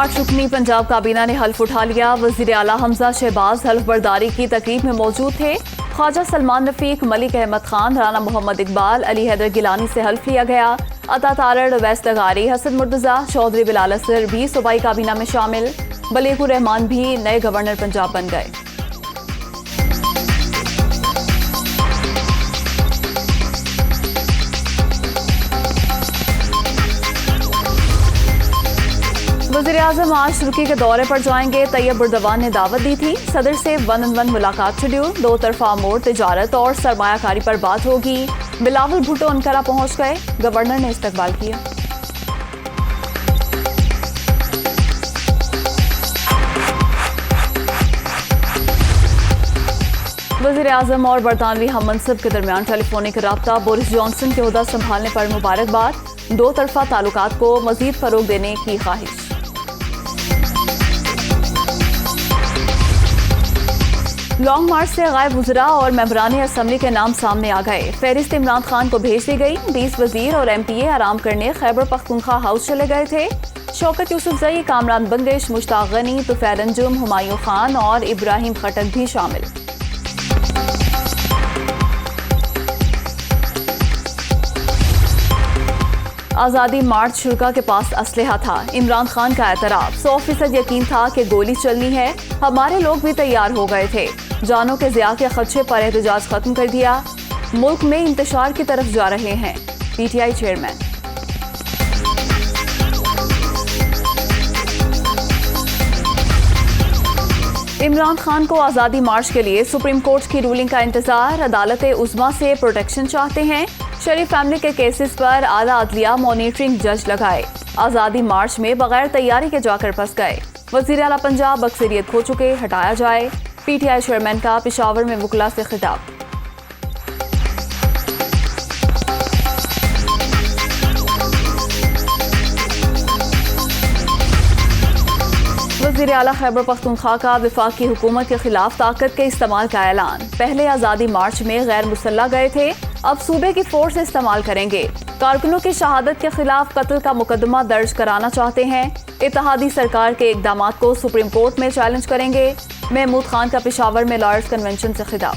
8 रुकनी पंजाब काबीना ने हल्फ उठा लिया। वजीर आला हमजा शहबाज हल्फ बर्दारी की तकरीब में मौजूद थे। ख्वाजा सलमान रफीक, मलिक अहमद खान, राना मोहम्मद इकबाल, अली हैदर गिलानी से हल्फ लिया गया। अता तारड़, वैस लगारी, हसन मुर्तजा, चौधरी बिलाल असर भी सूबाई काबीना में शामिल। बलीगुर रहमान भी नए गवर्नर पंजाब बन गए। वज़ीर आज़म आज तुर्की के दौरे पर जाएंगे। तैयब उर्दवान ने दावत दी थी। सदर से 1-on-1 मुलाकात शेड्यूल। 2 तरफा अमूर, तिजारत और सरमायाकारी पर बात होगी। बिलावल भुट्टो अंकारा पहुंच गए। गवर्नर ने इस्तकबाल किया। वज़ीर आज़म और बरतानवी हम मनसब के दरमियान टेलीफोनिक रब्ता। बोरिस जॉनसन के ओहदा संभालने पर मुबारकबाद। 2 तरफा ताल्लुकात को मजीद फरोग देने की ख्वाहिश। लॉन्ग मार्च से गायब वज़रा और मेंबरान असम्बली के नाम सामने आ गए। फहरिस्त इमरान खान को भेज दी गई। 20 वजीर और MPA आराम करने खैबर पख्तूनख्वा हाउस चले गए थे। शौकत यूसुफजई, कामरान बंदिश, मुश्ताक गनी, तुफैल अंजुम, हुमायूं खान और इब्राहिम खटक भी शामिल। आज़ादी मार्च शुरा के पास असलहा था। इमरान खान का एतराफ़। 100% यकीन था कि गोली चलनी है। हमारे लोग भी तैयार हो गए थे। जानों के ज़िया के खदशे पर एहतजाज खत्म कर दिया। मुल्क में इंतशार की तरफ जा रहे हैं। PTI chairman. इमरान खान को आज़ादी मार्च के लिए सुप्रीम कोर्ट की रूलिंग का इंतजार। अदालत उज़्मा से प्रोटेक्शन चाहते हैं। शरीफ फैमिली के केसेस पर आला अदलिया मॉनिटरिंग जज लगाए। आज़ादी मार्च में बगैर तैयारी के जाकर फंस गए। वज़ीर आला पंजाब अक्सरियत खो चुके, हटाया जाए। PTI चेयरमैन का पेशावर में वुकला से खिताब। वज़ीर आला खैबर पख्तूनख्वा का वफाकी हुकूमत के खिलाफ ताकत के इस्तेमाल का ऐलान। पहले आज़ादी मार्च में गैर मुसल्लह गए थे, अब सूबे की फोर्स इस्तेमाल करेंगे। कारकुनों की शहादत के खिलाफ कत्ल का मुकदमा दर्ज कराना चाहते हैं। इत्तेहादी सरकार के इकदामात को सुप्रीम कोर्ट में चैलेंज करेंगे। महमूद खान का पेशावर में लॉयर्स कन्वेंशन से खिताब।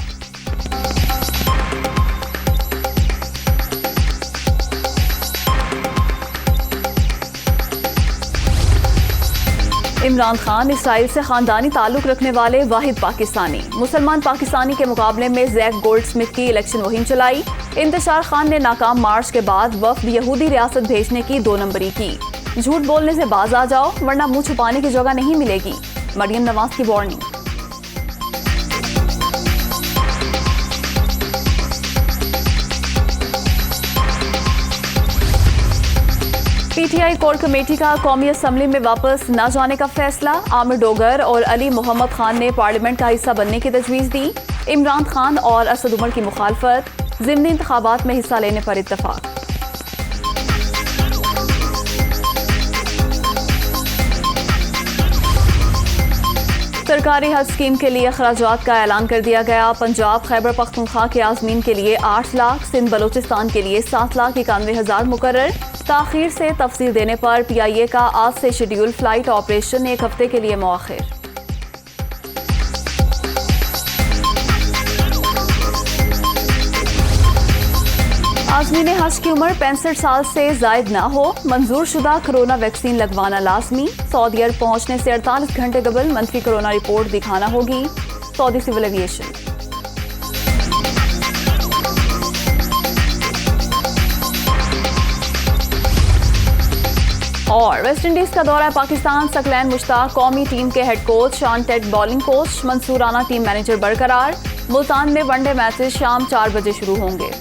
इमरान खान इसराइल से खानदानी ताल्लुक रखने वाले वाहिद पाकिस्तानी। मुसलमान पाकिस्तानी के मुकाबले में जैक गोल्डस्मिथ की इलेक्शन मुहिम चलाई। इंतशार खान ने नाकाम मार्च के बाद वफ्द यहूदी रियासत भेजने की 2 नंबरी की। झूठ बोलने से बाज आ जाओ वरना मुंह छुपाने की जगह नहीं मिलेगी। मरियम नवाज की वार्निंग। PTI कोर कमेटी का कौमी असम्बली में वापस न जाने का फैसला। आमिर डोगर और अली मोहम्मद खान ने पार्लियामेंट का हिस्सा बनने की तजवीज़ दी। इमरान खान और असद उमर की मुखालफत। ज़िमनी इंतखाबात में हिस्सा लेने पर इत्तफाक। सरकारी हज स्कीम के लिए अखराजात का ऐलान कर दिया गया। पंजाब खैबर पख्तूनख्वा के आज़मीन के लिए 8 लाख, सिंध बलोचिस्तान के लिए 7,91,000 मुकर्रर। ताखीर से तफसील देने पर PIA का आज से शेड्यूल फ्लाइट ऑपरेशन 1 हफ्ते के लिए मौखिर। आज़मीन हज की उम्र 65 साल से जायद ना हो। मंजूर शुदा कोरोना वैक्सीन लगवाना लाजमी। सऊदी अरब पहुंचने से 48 घंटे कबल मनफी कोरोना रिपोर्ट दिखाना होगी। Saudi civil aviation. और वेस्ट इंडीज का दौरा पाकिस्तान। सकलैन मुश्ताक कौमी टीम के head coach, Shaun Tait bowling coach, Mansoor Rana team manager बरकरार। मुल्तान में वनडे मैचेस शाम 4 बजे शुरू होंगे।